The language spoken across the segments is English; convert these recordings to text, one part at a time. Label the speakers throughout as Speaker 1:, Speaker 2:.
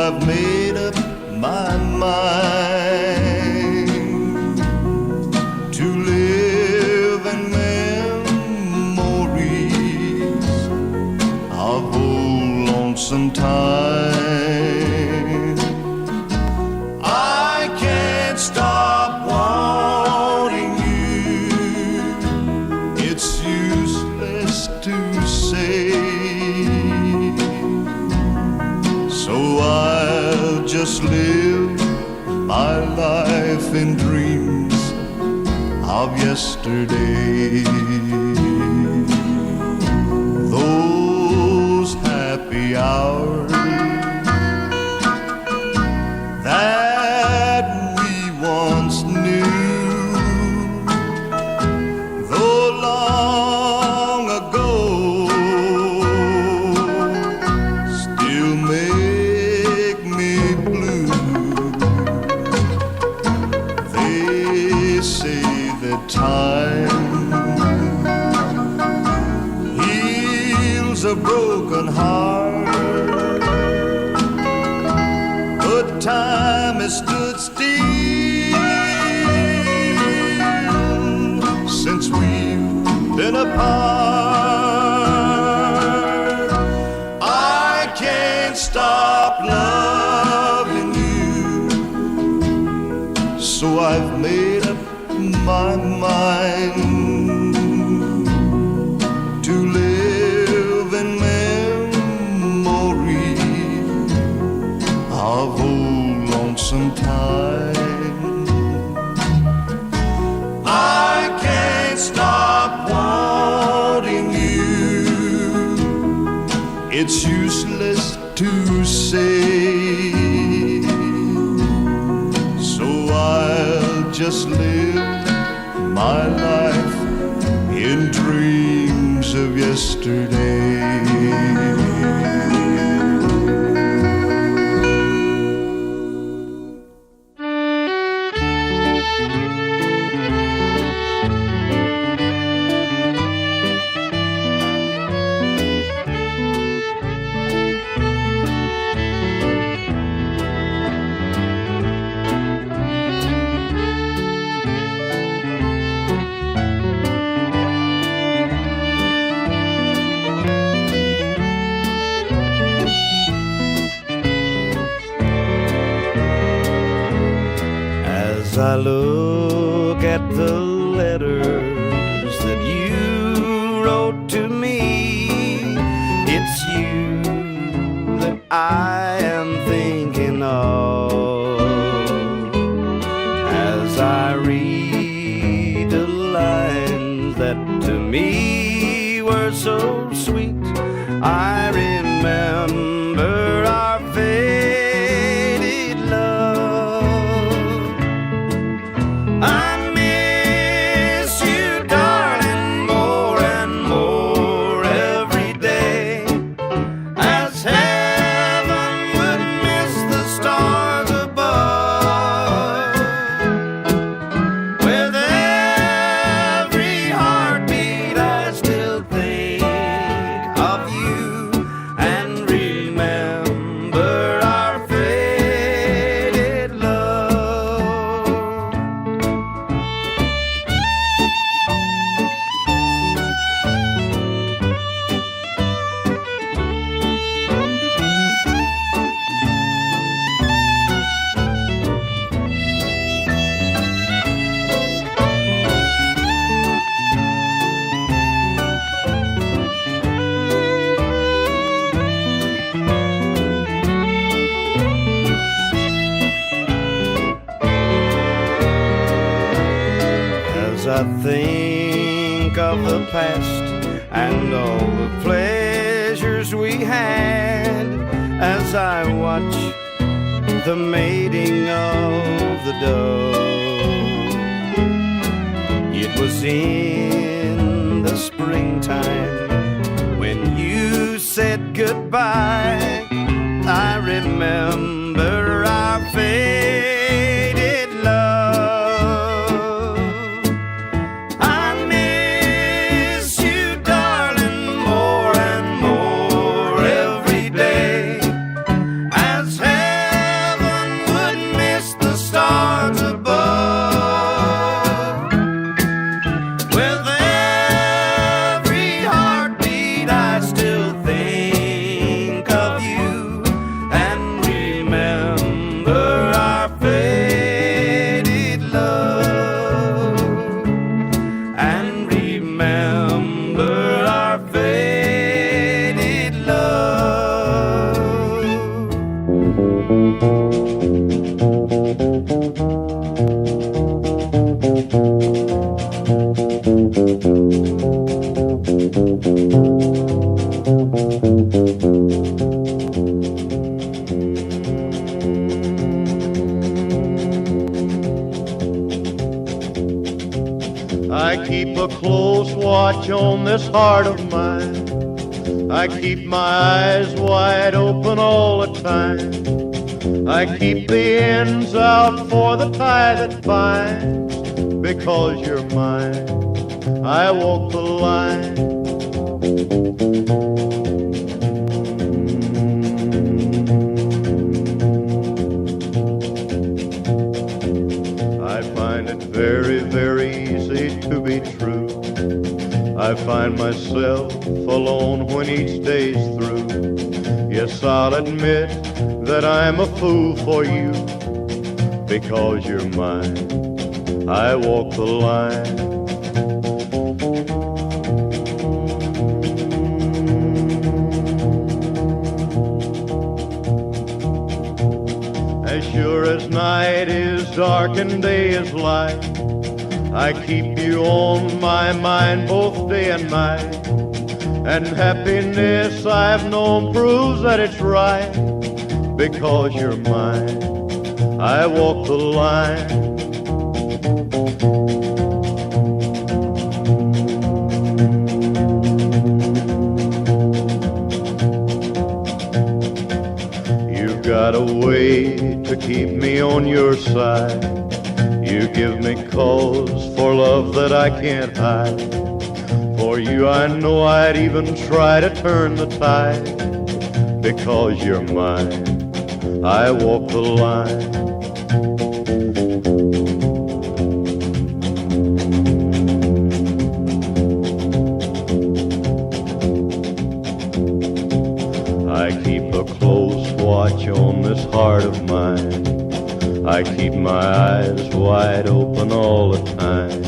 Speaker 1: I've made up my mind to live in memories of old lonesome time. I can't stop wanting you. It's useless to say, so I'll just live my life in dreams of yesterday. Those happy hours that we once knew, though long ago, still make me blue. They say that time heals a broken heart, but time has stood still since we've been apart. I can't stop loving you, so I've made up my mind to live in memory of old lonesome time. I can't stop wanting you. It's useless to say, so I'll just live my life in dreams of yesterday. As I look at the letters that you wrote to me, it's you that I am thinking of. As I read the lines that to me were so sweet, I remember our faded love. I miss you, darling, more and more every day, as heaven would miss the stars above. With every heartbeat I still think of you and remember our faded love. As I think of the past and all the pleasures we had, as I watch the mating of the dove, it was in the springtime when you said goodbye. I remember our faded love. I miss you, darling, more and more every day, as I keep a close watch on this heart of mine. I keep my eyes wide open all the time. I keep the ends out for the tie that binds. Because you're mine, I walk the line. I find it very, very easy to be true. I find myself alone when each day's through. Yes, I'll admit that I'm a fool for you. Because you're mine, I walk the line. As sure as night is dark and day is light, I keep you on my mind both day and night. And happiness I've known proves that it's right. Because you're mine, I walk the line. You've got a way to keep me on your side. You give me cause for love that I can't hide. For you I know I'd even try to turn the tide. Because you're mine, I walk the line. I keep a close watch on this heart of mine. I keep my eyes wide open all the time.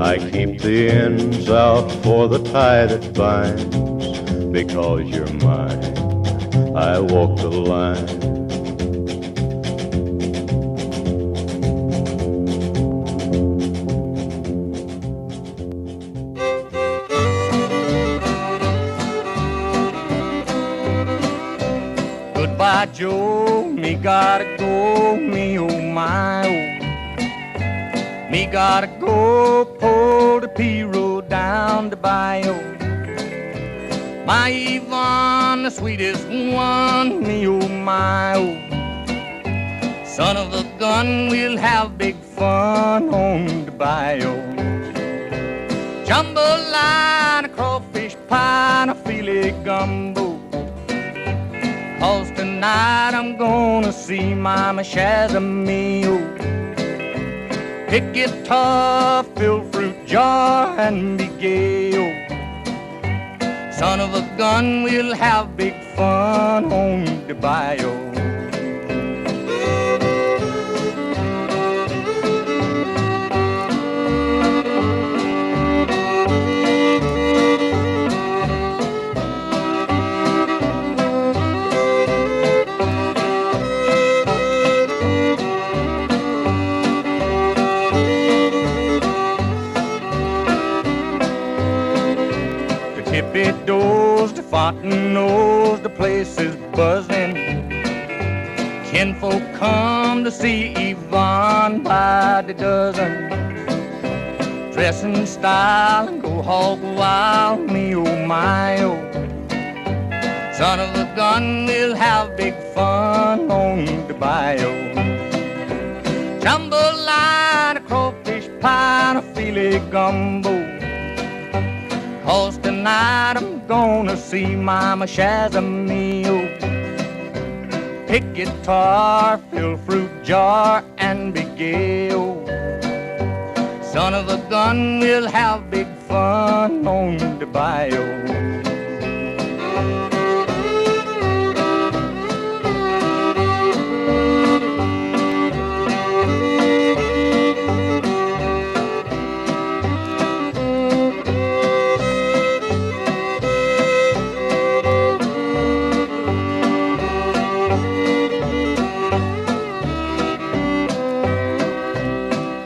Speaker 1: I keep the ends out for the tie that binds. Because you're mine, I walk the line.
Speaker 2: Goodbye, Joe, me gotta go, me oh my oh. Me gotta go pull the P-road down the bayou. My Yvonne, the sweetest one, me oh my oh. Son of a gun, we'll have big fun on the bayou. Jambalaya, a crawfish pie, and a filet gumbo. 'Cause tonight I'm gonna see Mama Shazamio. Pick guitar, fill fruit jar, and be gay, oh. Son of a gun, we'll have big fun on the bayou. Doors, the fountain knows the place is buzzing. Kinfolk come to see Yvonne by the dozen. Dress in style and go hog wild, me oh my oh. Son of a gun, we'll have big fun on the bayou. Jambalaya, a crawfish pie, and a filet gumbo. 'Cause tonight I'm gonna see Mama Shazamio. Pick guitar, fill fruit jar, and be gay, oh. Son of a gun, we'll have big fun on the bayou.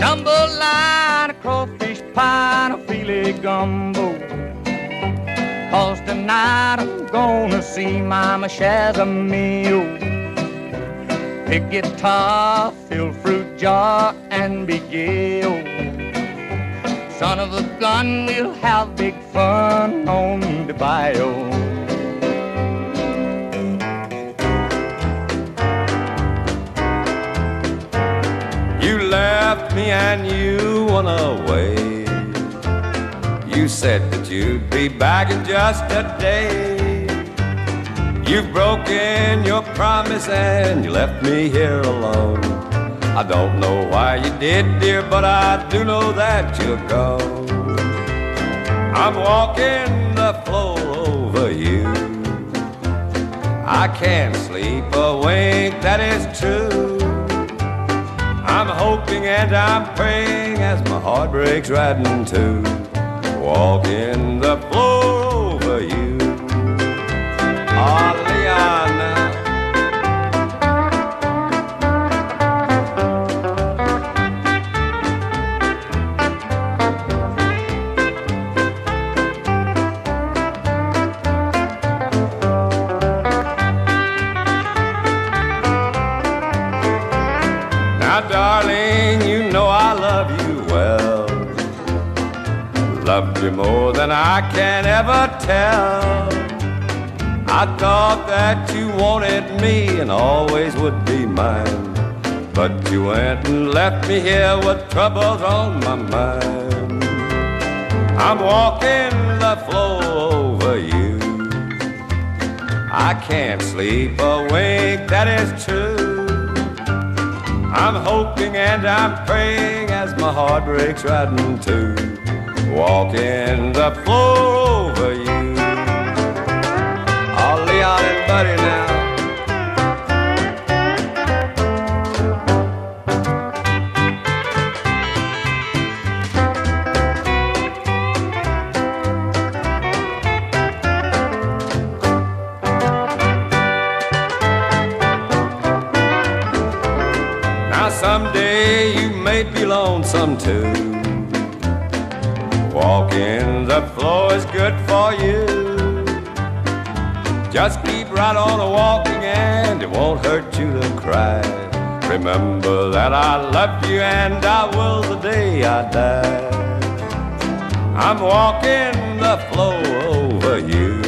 Speaker 2: Jambalaya, a crawfish pie, and a filet gumbo. 'Cause tonight I'm gonna see Mama Shazamio. Pick guitar, fill fruit jar, and be gay, oh. Son of a gun, we'll have big fun on the bayou.
Speaker 3: You left me and you went away. You said that you'd be back in just a day. You've broken your promise and you left me here alone. I don't know why you did, dear, but I do know that you're gone. I'm walking the floor over you. I can't sleep a wink, that is true. I'm hoping and I'm praying as my heart breaks right in two. Walking the floor over you. Oh, Leanna. Now, darling, you know I love you well. Loved you more than I can ever tell. I thought that you wanted me and always would be mine. But you went and left me here with troubles on my mind. I'm walking the floor over you. I can't sleep a wink, that is true. I'm hoping and I'm praying as my heart breaks right in two. Walking the floor over you. Oh, Leon and Buddy now. Now someday you may be lonesome too. Walking the floor is good for you. Just keep right on walking and it won't hurt you to cry. Remember that I love you and I will the day I die. I'm walking the floor over you.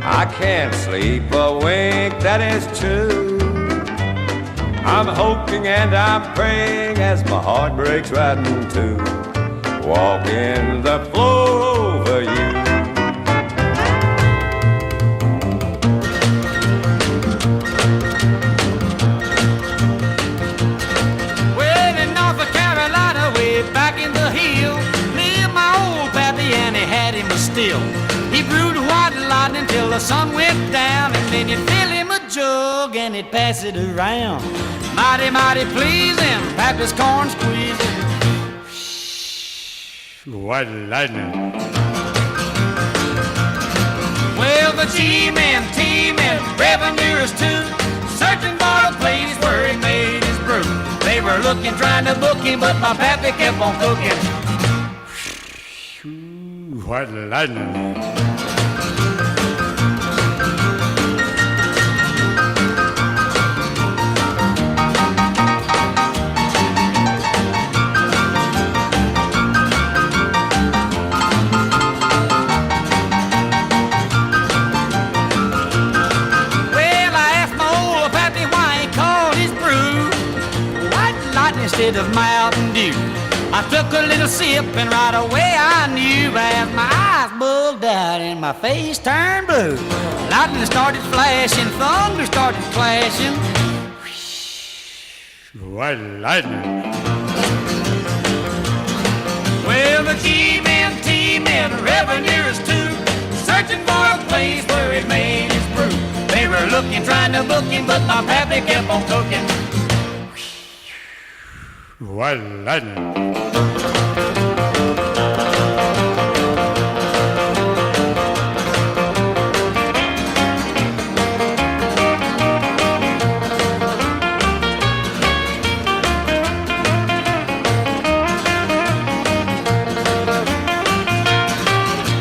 Speaker 3: I can't sleep a wink, that is true. I'm hoping and I'm praying as my heart breaks right in two. Walking the floor over you.
Speaker 2: Well, in North Carolina, way back in the hill, lived my old pappy and he had him a still. He brewed white lightning till the sun went down, and then you'd fill him a jug and he'd pass it around. Mighty, mighty pleasing, pappy's corn squeezing. White lightning. Well, the G-men, T-men, revenuers too, searching for a place where he made his brew. They were looking, trying to book him, but my pappy kept on cooking. White lightning. Instead of Mountain Dew, I took a little sip and right away I knew. As my eyes bugged out and my face turned blue, lightning started flashing, thunder started clashing. White lightning. Well, the G-men, T-men, revenuers too, searching for a place where he made his brew. They were looking, trying to book him, but my pappy kept on cooking. White lightning.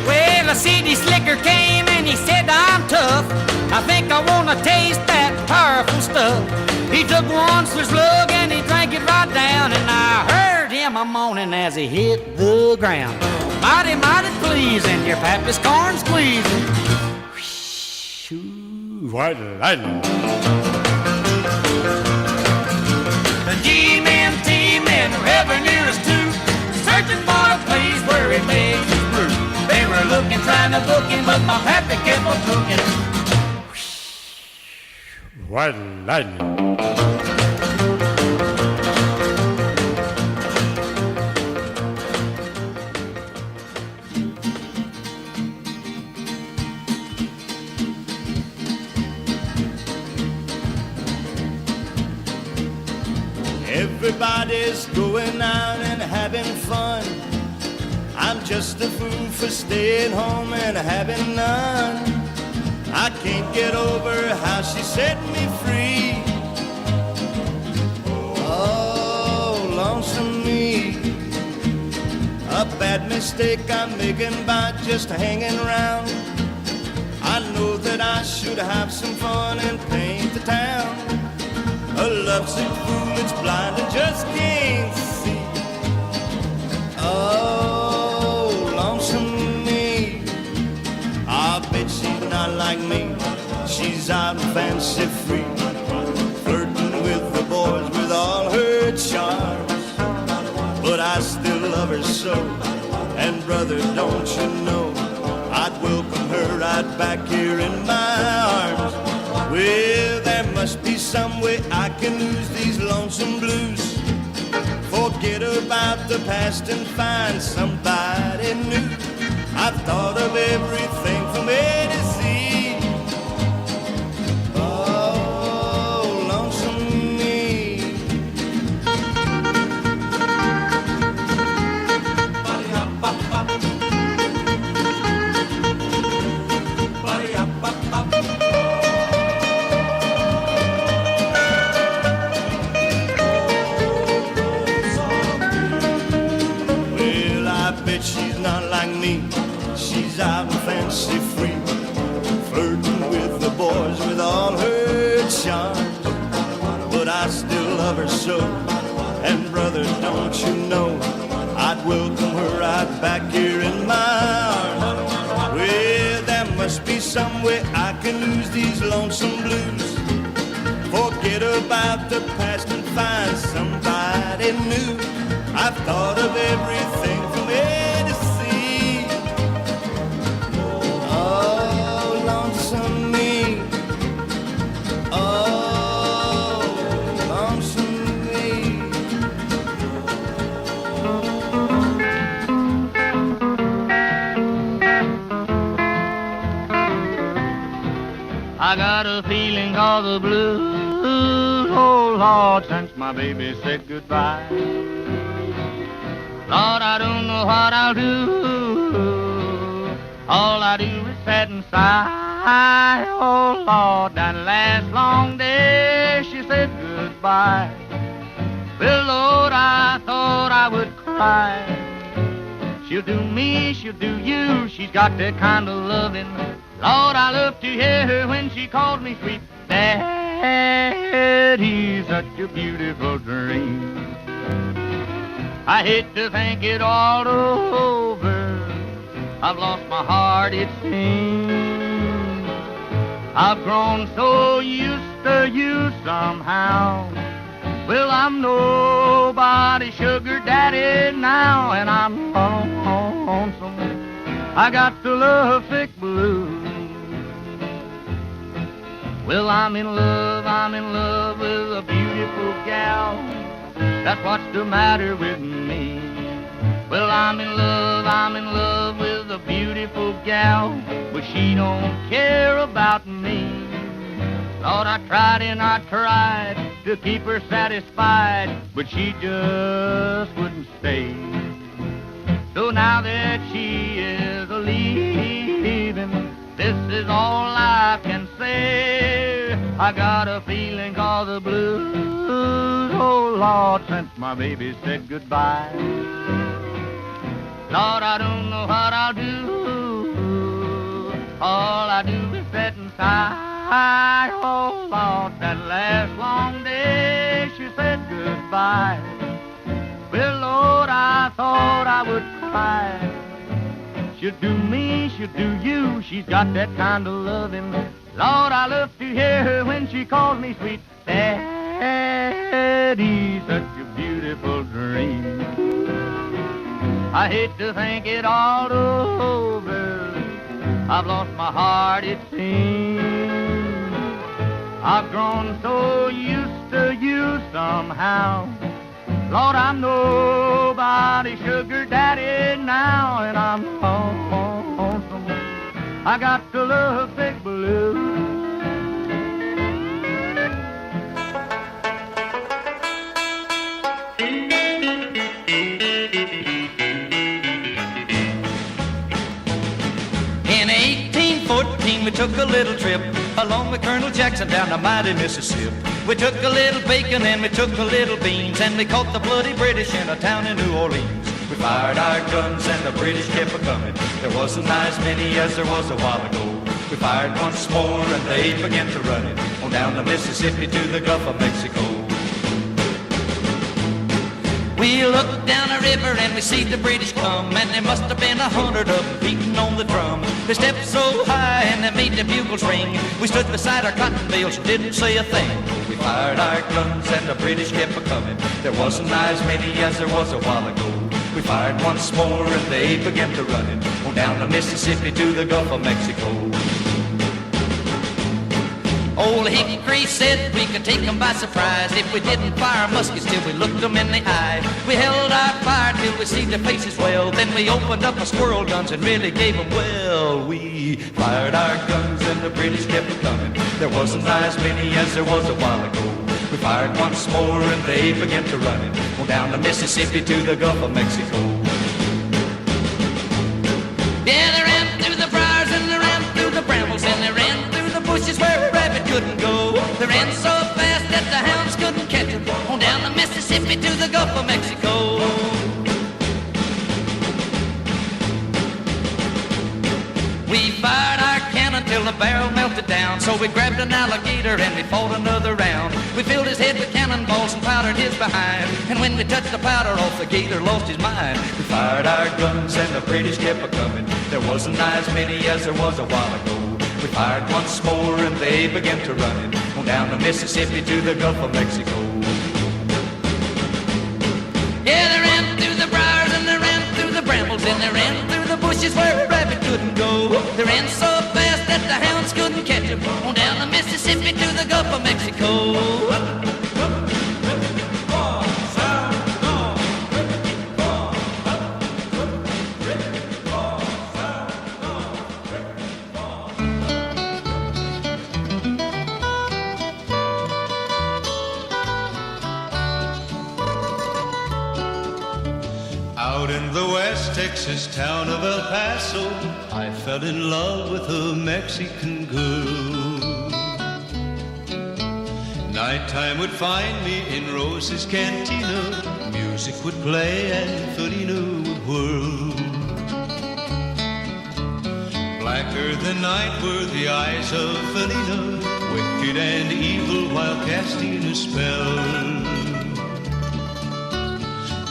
Speaker 2: Well, a city slicker came and he said, I'm tough. I think I wanna taste that powerful stuff. He took one slug and he drank it right down, and I heard him
Speaker 4: my morning as he hit the ground. Mighty, mighty pleasing, your pappy's corn squeezing. Whoo, white lightning. The G-men, T-men, revenuers too, searching for a place where he makes his brew. They were looking, trying to book him, but my pappy kept on cooking. White lightning.
Speaker 1: Everybody's going out and having fun. I'm just a fool for staying home and having none. I can't get over how she set me free. Oh, lonesome me. A bad mistake I'm making by just hanging around. I know that I should have some fun and paint the town. A lovesick fool that's blind and just can't see. Oh, lonesome me. I bet she's not like me. She's out and fancy free, flirting with the boys with all her charms. But I still love her so, and brother, don't you know, I'd welcome her right back here in my arms. Well, there must be some way I can lose these lonesome blues. Forget about the past and find somebody new. I've thought of everything from A to Z. Oh, lonesome me. She's not like me. She's out and fancy free, flirting with the boys with all her charms. But I still love her so, and brother, don't you know, I'd welcome her right back here in my arms. Well, there must be some way I can lose these lonesome blues. Forget about the past and find somebody new. I've thought of everything from A to Z. Oh, lonesome me. Oh, lonesome me.
Speaker 2: I got a feeling of the blues, oh Lord, since my baby said goodbye. Lord, I don't know what I'll do. All I do is sit and sigh. Oh, Lord, that last long day she said goodbye. Well, Lord, I thought I would cry. She'll do me, she'll do you. She's got that kind of loving. Lord, I love to hear her when she calls me sweet Daddy. Such a beautiful dream. I hate to think it all over. I've lost my heart, it seems. I've grown so used to you somehow. Well, I'm nobody's sugar daddy now, and I'm lonesome. I got the lovesick blues. Well, I'm in love with a beautiful gal. That's what's the matter with me. Well, I'm in love with a beautiful gal, but she don't care about me. Lord, I tried and I tried to keep her satisfied, but she just wouldn't stay. So now that she is leaving, this is all I can say. I got a feeling of the blues, oh Lord, since my baby said goodbye. Lord, I don't know what I'll do. All I do is sit and sigh. Oh Lord, that last long day she said goodbye. Well, Lord, I thought I would cry. She'll do me, she'll do you, she's got that kind of loving. Lord, I love to hear her when she calls me sweet Daddy, such a beautiful dream. I hate to think it all over, I've lost my heart, it seems. I've grown so used to you somehow. Lord, I'm nobody's sugar daddy now, and I'm lonesome. I got to love Big Blue.
Speaker 4: In 1814 we took a little trip along with Colonel Jackson down the mighty Mississippi. We took a little bacon and we took a little beans, and we caught the bloody British in a town in New Orleans. We fired our guns and the British kept a-coming. There wasn't as many as there was a while ago. We fired once more and they began to run it on down the Mississippi to the Gulf of Mexico. We looked down the river and we see the British come, and there must have been 100 of them beating on the drum. They stepped so high and they made the bugles ring. We stood beside our cotton bales and didn't say a thing. We fired our guns and the British kept a-coming. There wasn't as many as there was a while ago. We fired once more and they began to run it on down the Mississippi to the Gulf of Mexico. Old Hickory said we could take them by surprise if we didn't fire muskets till we looked them in the eye. We held our fire till we see their faces well, then we opened up our squirrel guns and really gave them well. We fired our guns and the British kept coming. There wasn't as many as there was a while ago. We fired once more and they began to run it on down the Mississippi to the Gulf of Mexico. Yeah, they ran through the briars and they ran through the brambles and they ran through the bushes where a rabbit couldn't go. They ran so fast that the hounds couldn't catch them on down the Mississippi to the Gulf of Mexico. We fired our cannon till the barrel melted down, so we grabbed an alligator and we fought another round. We filled his head with cannonballs and powdered his behind, and when we touched the powder off, the gator lost his mind. We fired our guns and the British kept a-coming. There wasn't as many as there was a while ago. We fired once more and they began to run it on down the Mississippi to the Gulf of Mexico. Yeah, they ran through the briars and they ran through the brambles and they ran through the bushes where a rabbit couldn't go. They ran so fast that the hounds couldn't catch them on down the Mississippi to the Gulf of Mexico.
Speaker 1: Out in the West Texas town of El Paso, I fell in love with a Mexican girl. Nighttime would find me in Rose's cantina. Music would play and Felina would whirl. Blacker than night were the eyes of Felina, wicked and evil while casting a spell.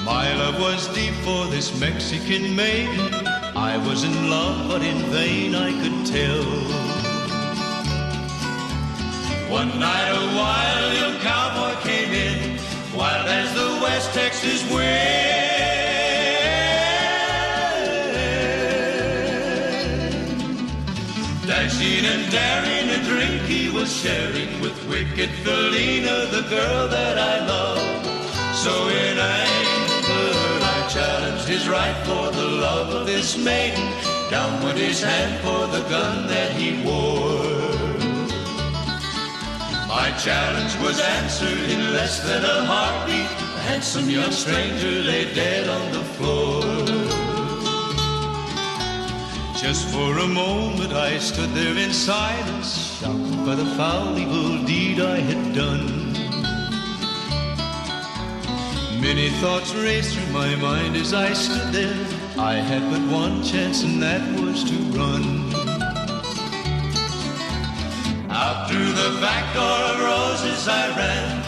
Speaker 1: My love was deep for this Mexican maiden. I was in love, but in vain I could tell. One night a wild young cowboy came in, wild as the West Texas wind. Dashing and daring, a drink he was sharing with wicked Felina, the girl that I love. So in anger I challenged his right for the love of this maiden. Down went his hand for the gun that he wore. My challenge was answered in less than a heartbeat. A handsome young stranger lay dead on the floor. Just for a moment I stood there in silence, shocked by the foul evil deed I had done. Many thoughts raced through my mind as I stood there. I had but one chance and that was to run. Out through the back door of Roses I ran,